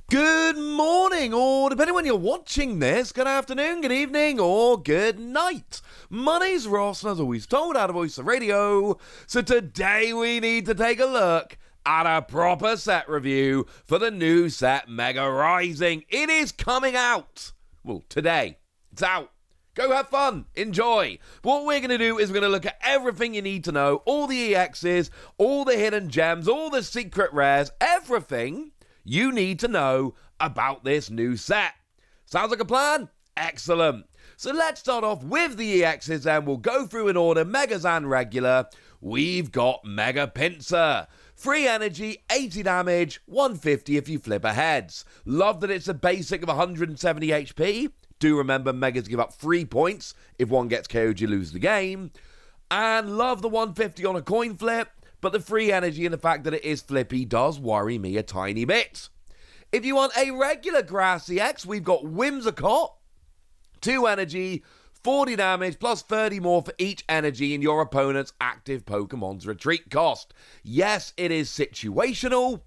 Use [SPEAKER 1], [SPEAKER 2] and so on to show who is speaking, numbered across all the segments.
[SPEAKER 1] Good morning, or depending when you're watching this, good afternoon, good evening, or good night. My name's Ross, and as always told, out of Voice of Radio. So today we need to take a look at a proper set review for the new set Mega Rising. It is coming out. Well, today. It's out. Go have fun. Enjoy. What we're going to do is we're going to look at everything you need to know, all the EXs, all the hidden gems, all the secret rares, everything you need to know about this new set. Sounds like a plan? Excellent. So let's start off with the EXs and we'll go through in order, Megas and regular. We've got Mega Pinsir. Free energy, 80 damage, 150 if you flip a heads. Love that it's a basic of 170 HP. Do remember Megas give up 3 points. If one gets KO'd, you lose the game. And love the 150 on a coin flip. But the free energy and the fact that it is flippy does worry me a tiny bit. If you want a regular grass EX, we've got Whimsicott, 2 energy, 40 damage, plus 30 more for each energy in your opponent's active Pokemon's retreat cost. Yes, it is situational,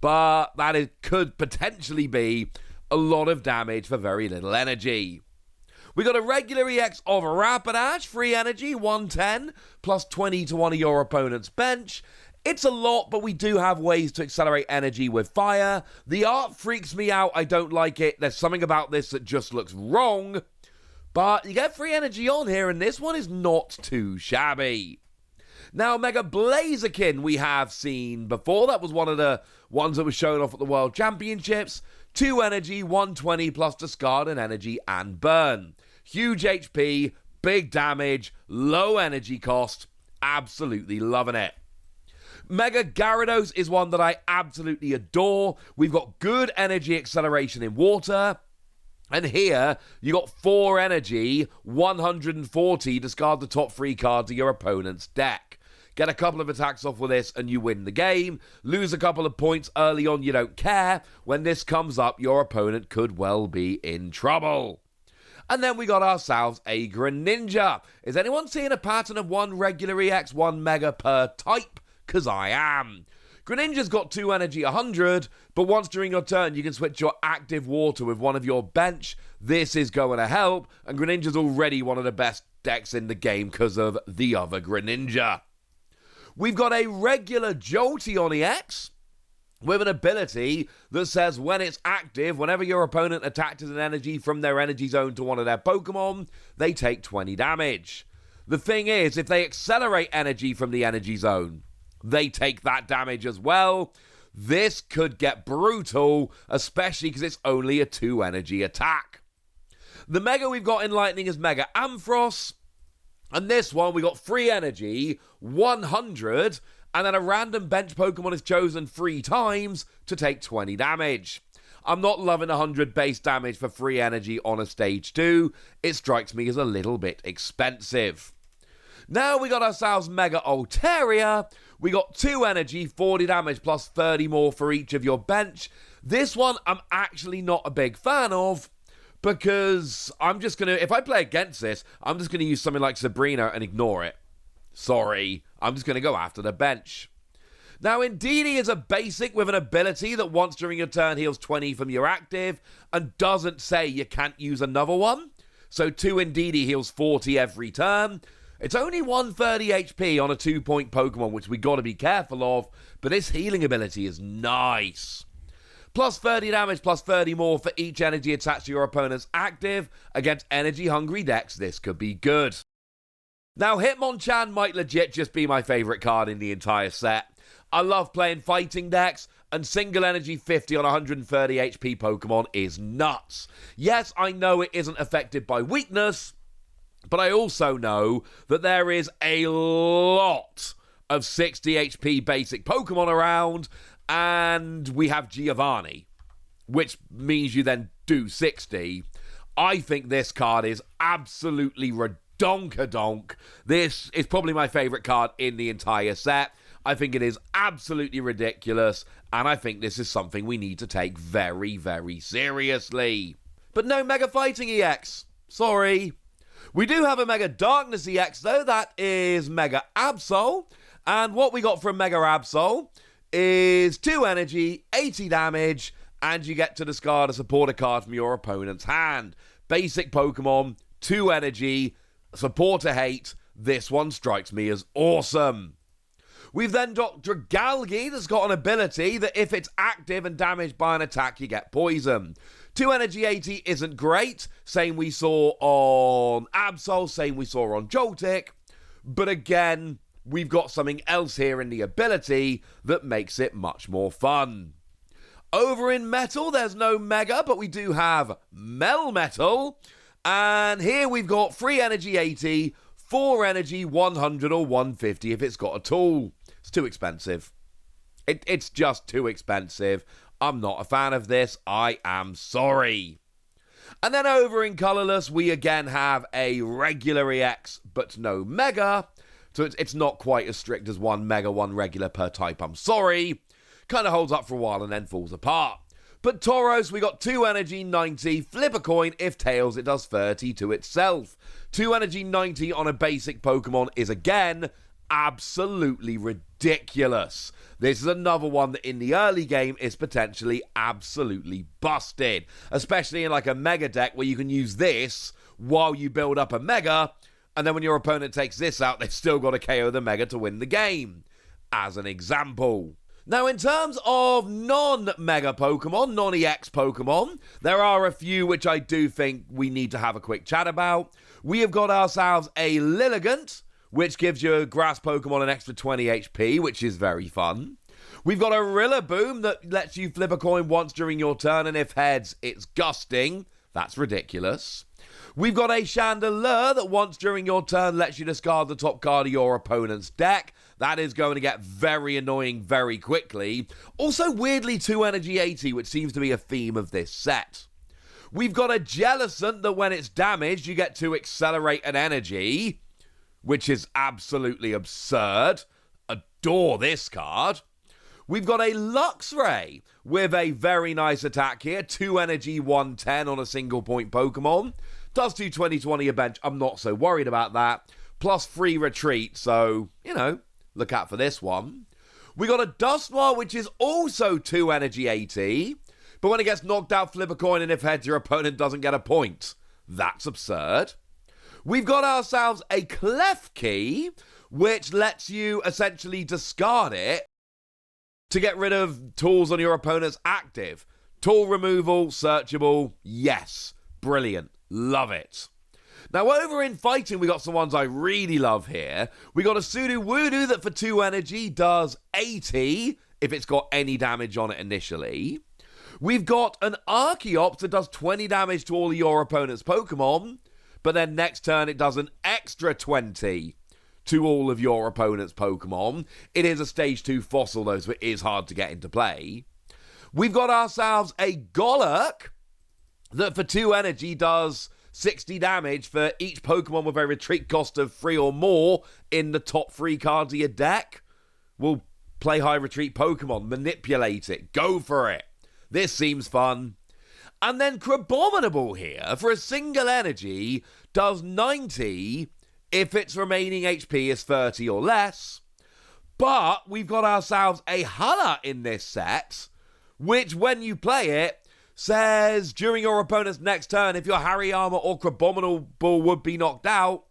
[SPEAKER 1] but could potentially be a lot of damage for very little energy. We got a regular EX of Rapidash, free energy, 110, plus 20 to one of your opponent's bench. It's a lot, but we do have ways to accelerate energy with fire. The art freaks me out. I don't like it. There's something about this that just looks wrong. But you get free energy on here, and this one is not too shabby. Now, Mega Blaziken we have seen before. That was one of the ones that was shown off at the World Championships. 2 energy, 120 plus discard and energy and burn. Huge HP, big damage, low energy cost. Absolutely loving it. Mega Gyarados is one that I absolutely adore. We've got good energy acceleration in water. And here, you got 4 energy, 140, discard the top 3 cards of your opponent's deck. Get a couple of attacks off with this and you win the game. Lose a couple of points early on, you don't care. When this comes up, your opponent could well be in trouble. And then we got ourselves a Greninja. Is anyone seeing a pattern of 1 regular EX, 1 Mega per type? Because I am. Greninja's got 2 energy, 100, but once during your turn, you can switch your active water with one of your bench. This is going to help, and Greninja's already one of the best decks in the game because of the other Greninja. We've got a regular Jolteon EX with an ability that says when it's active, whenever your opponent attaches an energy from their energy zone to one of their Pokemon, they take 20 damage. The thing is, if they accelerate energy from the energy zone, they take that damage as well. This could get brutal, especially because it's only a 2 energy attack. The Mega we've got in Lightning is Mega Ampharos. And this one, we got free energy, 100, and then a random bench Pokemon is chosen 3 times to take 20 damage. I'm not loving 100 base damage for free energy on a stage 2. It strikes me as a little bit expensive. Now we got ourselves Mega Altaria. We got 2 energy, 40 damage, plus 30 more for each of your bench. This one I'm actually not a big fan of, because I'm just going to, if I play against this, I'm just going to use something like Sabrina and ignore it. Sorry, I'm just going to go after the bench. Now, Indeedee is a basic with an ability that once during your turn heals 20 from your active and doesn't say you can't use another one. So 2 Indeedee heals 40 every turn. It's only 130 HP on a 2-point Pokemon, which we got to be careful of, but this healing ability is nice. Plus 30 damage, plus 30 more for each energy attached to your opponent's active. Against energy-hungry decks, this could be good. Now, Hitmonchan might legit just be my favourite card in the entire set. I love playing fighting decks, and single energy 50 on 130 HP Pokemon is nuts. Yes, I know it isn't affected by weakness, but I also know that there is a lot of 60 HP basic Pokemon around, and we have Giovanni, which means you then do 60. I think this card is absolutely redonkadonk. This is probably my favourite card in the entire set. I think it is absolutely ridiculous, and I think this is something we need to take very, very seriously. But no Mega Fighting EX. Sorry. We do have a Mega Darkness EX, though. That is Mega Absol. And what we got from Mega Absol is 2 energy, 80 damage, and you get to discard a supporter card from your opponent's hand. Basic Pokemon, 2 energy, supporter hate. This one strikes me as awesome. We've then got Dragalge that's got an ability that if it's active and damaged by an attack, you get poison. 2 energy 80 isn't great. Same we saw on Absol, same we saw on Joltik. But again, we've got something else here in the ability that makes it much more fun. Over in Metal, there's no Mega, but we do have Melmetal. And here we've got 3 energy 80, 4 energy 100 or 150 if it's got a tool. It's too expensive. It's just too expensive. I'm not a fan of this. I am sorry. And then over in Colorless, we again have a regular EX, but no Mega. So it's not quite as strict as 1 Mega, 1 regular per type. I'm sorry. Kind of holds up for a while and then falls apart. But Tauros, we got 2 energy 90, flip a coin, if tails it does 30 to itself. 2 energy 90 on a basic Pokemon is again absolutely ridiculous. This is another one that in the early game is potentially absolutely busted. Especially in like a Mega deck where you can use this while you build up a Mega, and then when your opponent takes this out, they've still got to KO the Mega to win the game. As an example. Now, in terms of non-Mega Pokemon, non-EX Pokemon, there are a few which I do think we need to have a quick chat about. We have got ourselves a Lilligant, which gives your grass Pokemon an extra 20 HP, which is very fun. We've got a Rillaboom that lets you flip a coin once during your turn, and if heads, it's gusting. That's ridiculous. We've got a Chandelure that once during your turn lets you discard the top card of your opponent's deck. That is going to get very annoying very quickly. Also, weirdly, 2 energy 80, which seems to be a theme of this set. We've got a Jellicent that when it's damaged, you get to accelerate an energy, which is absolutely absurd. Adore this card. We've got a Luxray with a very nice attack here. 2 energy 110 on a single point Pokemon. Does do 20-20 a bench. I'm not so worried about that. Plus free retreat, so, you know, look out for this one. We got a Dusknoir, which is also 2 energy 80. But when it gets knocked out, flip a coin, and if heads, your opponent doesn't get a point. That's absurd. We've got ourselves a Klefki, which lets you essentially discard it to get rid of tools on your opponent's active. Tool removal, searchable, yes. Brilliant. Love it. Now, over in fighting, we got some ones I really love here. We got a Sudowoodo that for 2 energy does 80 if it's got any damage on it initially. We've got an Archeops that does 20 damage to all of your opponent's Pokemon, but then next turn it does an extra 20 to all of your opponent's Pokemon. It is a stage 2 fossil though, so it is hard to get into play. We've got ourselves a Golurk that for 2 energy does 60 damage for each Pokemon with a retreat cost of 3 or more in the top 3 cards of your deck. We'll play high retreat Pokemon, manipulate it, go for it. This seems fun. And then Crabominable here, for a single energy, does 90 if its remaining HP is 30 or less. But we've got ourselves a Hala in this set, which when you play it, says during your opponent's next turn, if your Hariyama or Crabominable would be knocked out,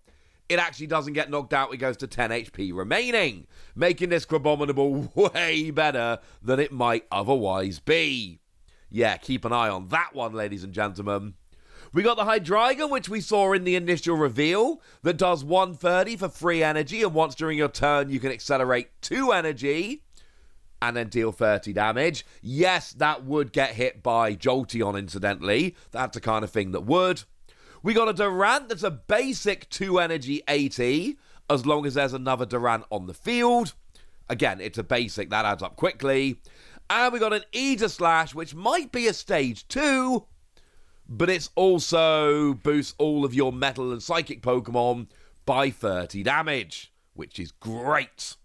[SPEAKER 1] it actually doesn't get knocked out, it goes to 10 HP remaining, making this Crabominable way better than it might otherwise be. Yeah, keep an eye on that one, ladies and gentlemen. We got the Hydreigon, which we saw in the initial reveal, that does 130 for 3 energy, and once during your turn you can accelerate 2 energy and then deal 30 damage. Yes, that would get hit by Jolteon, incidentally. That's the kind of thing that would. We got a Durant that's a basic 2 energy 80, as long as there's another Durant on the field. Again, it's a basic, that adds up quickly. And we got an Aegislash, which might be a stage 2, but it's also boosts all of your metal and psychic Pokemon by 30 damage, which is great.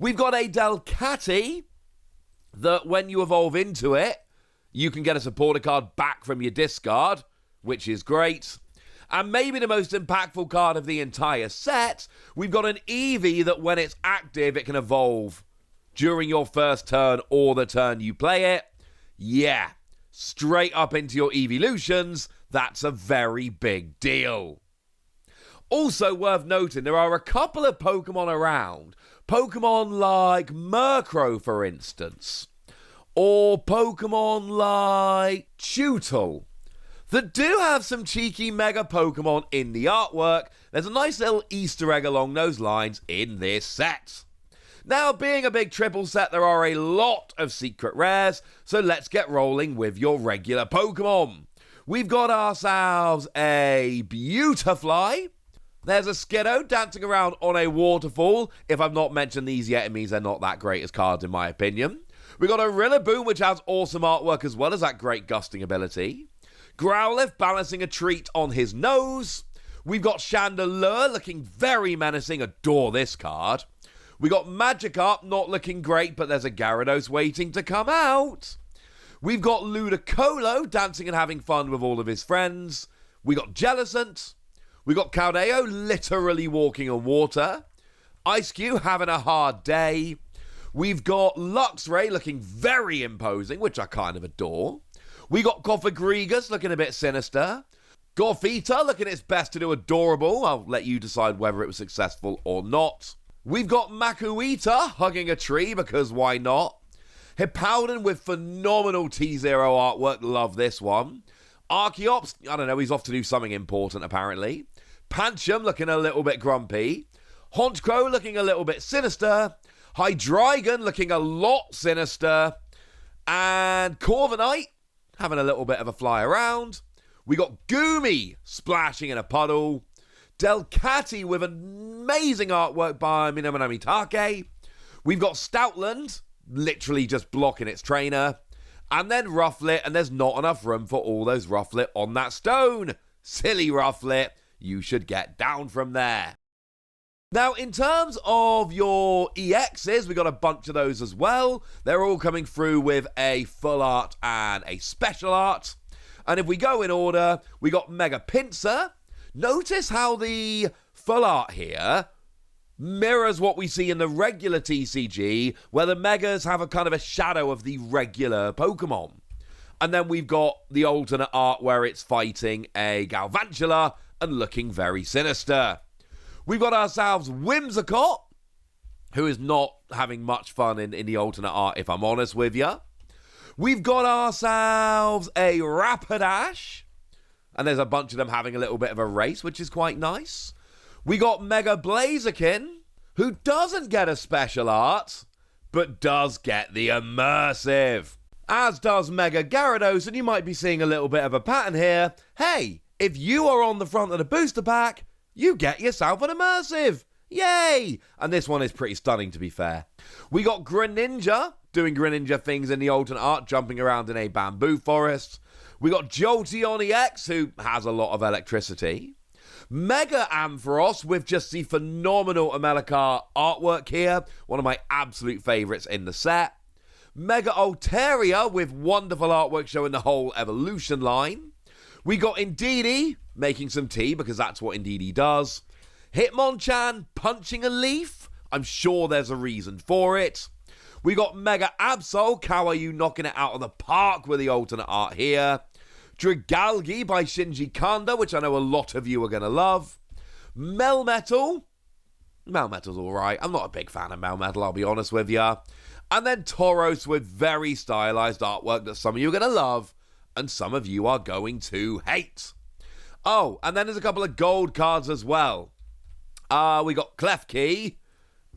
[SPEAKER 1] We've got a Delcatty that when you evolve into it, you can get a supporter card back from your discard, which is great. And maybe the most impactful card of the entire set, we've got an Eevee that when it's active, it can evolve during your first turn or the turn you play it. Yeah, straight up into your evolutions. That's a very big deal. Also worth noting, there are a couple of Pokemon around. Pokemon like Murkrow, for instance, or Pokemon like Chewtle, that do have some cheeky Mega Pokemon in the artwork. There's a nice little Easter egg along those lines in this set. Now, being a big triple set, there are a lot of secret rares, so let's get rolling with your regular Pokemon. We've got ourselves a Beautifly. There's a Skiddo dancing around on a waterfall. If I've not mentioned these yet, it means they're not that great as cards in my opinion. We got a Rillaboom, which has awesome artwork as well as that great gusting ability. Growlithe balancing a treat on his nose. We've got Chandelure looking very menacing. Adore this card. We got Magikarp not looking great, but there's a Gyarados waiting to come out. We've got Ludicolo dancing and having fun with all of his friends. We got Jellicent. We got Caldeo literally walking on water. Ice-Cube having a hard day. We've got Luxray looking very imposing, which I kind of adore. We got Cofagrigus looking a bit sinister. Gothita looking its best to do adorable. I'll let you decide whether it was successful or not. We've got Makuhita hugging a tree, because why not? Hippowdon with phenomenal T0 artwork. Love this one. Archeops, I don't know, he's off to do something important apparently. Pancham looking a little bit grumpy. Honchkrow looking a little bit sinister. Hydreigon looking a lot sinister. And Corviknight having a little bit of a fly around. We got Goomy splashing in a puddle. Delcatty with amazing artwork by Minami Take. We've got Stoutland literally just blocking its trainer. And then Rufflet, and there's not enough room for all those Rufflet on that stone. Silly Rufflet, you should get down from there. Now, in terms of your EXs, we got a bunch of those as well. They're all coming through with a full art and a special art. And if we go in order, we got Mega Pinsir. Notice how the full art here mirrors what we see in the regular TCG, where the Megas have a kind of a shadow of the regular Pokemon. And then we've got the alternate art where it's fighting a Galvantula and looking very sinister. We've got ourselves Whimsicott, who is not having much fun in the alternate art, if I'm honest with you. We've got ourselves a Rapidash, and there's a bunch of them having a little bit of a race, which is quite nice. We got Mega Blaziken, who doesn't get a special art, but does get the immersive. As does Mega Gyarados, and you might be seeing a little bit of a pattern here. Hey, if you are on the front of the booster pack, you get yourself an immersive. Yay! And this one is pretty stunning, to be fair. We got Greninja doing Greninja things in the alternate art, jumping around in a bamboo forest. We got Jolteon EX, who has a lot of electricity. Mega Ampharos with just the phenomenal Amelakar artwork here. One of my absolute favourites in the set. Mega Altaria with wonderful artwork showing the whole evolution line. We got Indeedee making some tea, because that's what Indeedee does. Hitmonchan punching a leaf. I'm sure there's a reason for it. We got Mega Absol. How are you knocking it out of the park with the alternate art here? Dragalge by Shinji Kanda, which I know a lot of you are going to love. Melmetal. Melmetal's alright. I'm not a big fan of Melmetal, I'll be honest with you. And then Tauros with very stylized artwork that some of you are going to love and some of you are going to hate. Oh, and then there's a couple of gold cards as well. We got Klefki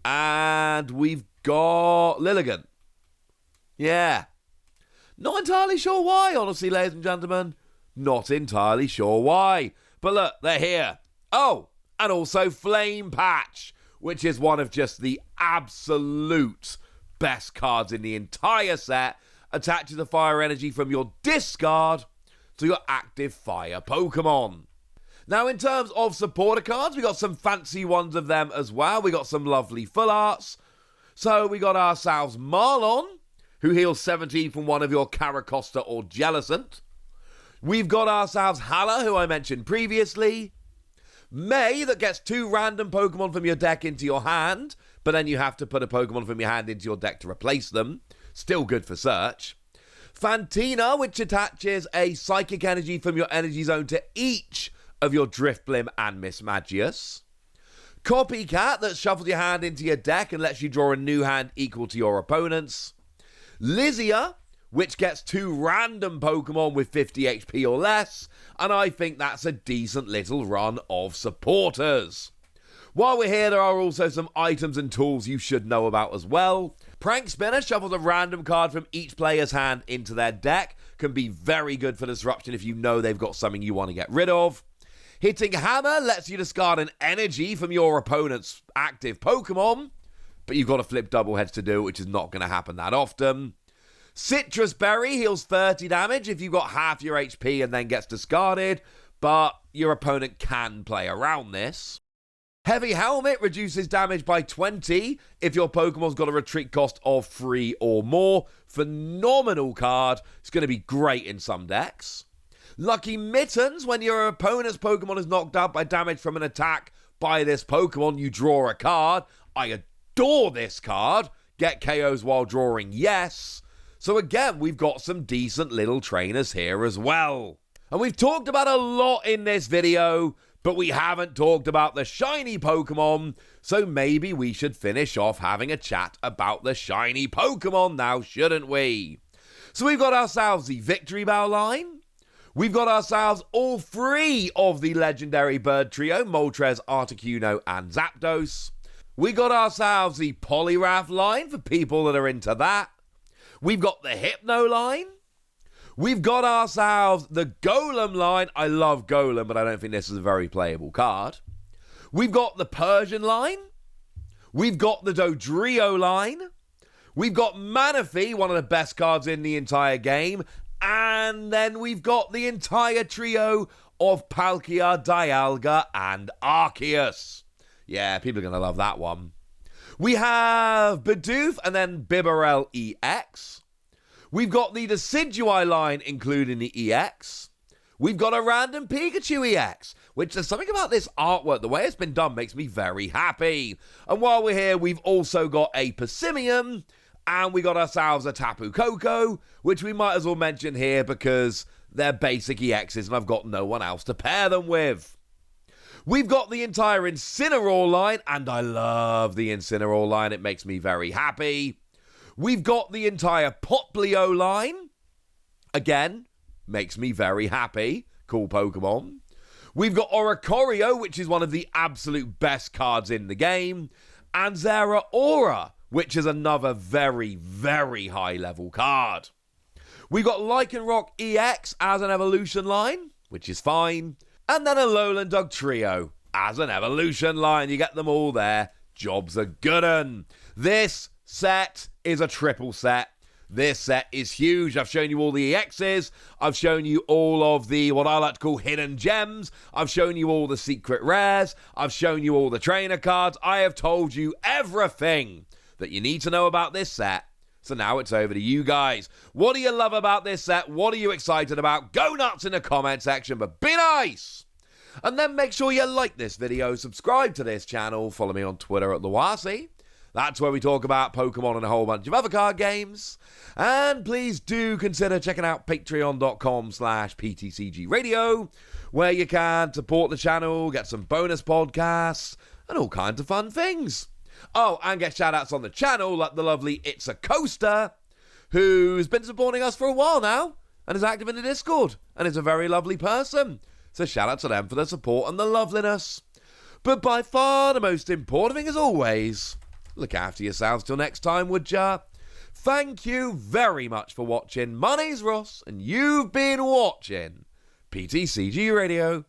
[SPEAKER 1] and we've got Lilligant. Yeah. Not entirely sure why, honestly, ladies and gentlemen. Not entirely sure why. But look, they're here. Oh, and also Flame Patch, which is one of just the absolute best cards in the entire set. Attaches the fire energy from your discard to your active fire Pokemon. Now, in terms of supporter cards, we got some fancy ones of them as well. We got some lovely full arts. So we got ourselves Marlon, who heals 17 from one of your Caracosta or Jellicent. We've got ourselves Hala, who I mentioned previously. May, that gets 2 random Pokemon from your deck into your hand, but then you have to put a Pokemon from your hand into your deck to replace them. Still good for search. Fantina, which attaches a psychic energy from your energy zone to each of your Driftblim and Mismagius. Copycat, that shuffles your hand into your deck and lets you draw a new hand equal to your opponent's. Lizia, which gets 2 random Pokemon with 50 HP or less, and I think that's a decent little run of supporters. While we're here, there are also some items and tools you should know about as well. Prank Spinner shuffles a random card from each player's hand into their deck. Can be very good for disruption if you know they've got something you want to get rid of. Hitting Hammer lets you discard an energy from your opponent's active Pokemon, but you've got to flip double heads to do it, which is not going to happen that often. Citrus Berry heals 30 damage if you've got half your HP and then gets discarded, but your opponent can play around this. Heavy Helmet reduces damage by 20 if your Pokemon's got a retreat cost of 3 or more. Phenomenal card. It's going to be great in some decks. Lucky Mittens, when your opponent's Pokemon is knocked out by damage from an attack by this Pokemon, you draw a card. I adore this card. Get KOs while drawing, yes. So again, we've got some decent little trainers here as well. And we've talked about a lot in this video, but we haven't talked about the shiny Pokemon, so maybe we should finish off having a chat about the shiny Pokemon now, shouldn't we? So we've got ourselves the Victory Bell line. We've got ourselves all 3 of the legendary bird trio, Moltres, Articuno, and Zapdos. We got ourselves the Poliwrath line for people that are into that. We've got the Hypno line. We've got ourselves the Golem line. I love Golem, but I don't think this is a very playable card. We've got the Persian line. We've got the Dodrio line. We've got Manaphy, one of the best cards in the entire game. And then we've got the entire trio of Palkia, Dialga, and Arceus. Yeah, people are going to love that one. We have Bidoof and then Bibarel EX. We've got the Decidueye line, including the EX. We've got a random Pikachu EX, which there's something about this artwork. The way it's been done makes me very happy. And while we're here, we've also got a Passimium, and we got ourselves a Tapu Koko, which we might as well mention here because they're basic EXs and I've got no one else to pair them with. We've got the entire Incineroar line, and I love the Incineroar line. It makes me very happy. We've got the entire Poplio line. Again, makes me very happy. Cool Pokemon. We've got Oricorio, which is one of the absolute best cards in the game. And Zeraora, which is another very, very high-level card. We've got Lycanroc EX as an evolution line, which is fine. And then a Alolan Dugtrio as an evolution line. You get them all there. Job's a good un. This set is a triple set. This set is huge. I've shown you all the EXs. I've shown you all of the, what I like to call hidden gems. I've shown you all the secret rares. I've shown you all the trainer cards. I have told you everything that you need to know about this set. So now it's over to you guys. What do you love about this set? What are you excited about? Go nuts in the comment section, but be nice. And then make sure you like this video, subscribe to this channel, follow me on Twitter at TheWasi. That's where we talk about Pokemon and a whole bunch of other card games. And please do consider checking out patreon.com/PTCG Radio, where you can support the channel, get some bonus podcasts, and all kinds of fun things. Oh, and get shout-outs on the channel, like the lovely It's a Coaster, who's been supporting us for a while now, and is active in the Discord, and is a very lovely person. So shout out to them for the support and the loveliness. But by far the most important thing, as always, look after yourselves till next time, would ya? Thank you very much for watching. My name's Ross, and you've been watching PTCG Radio.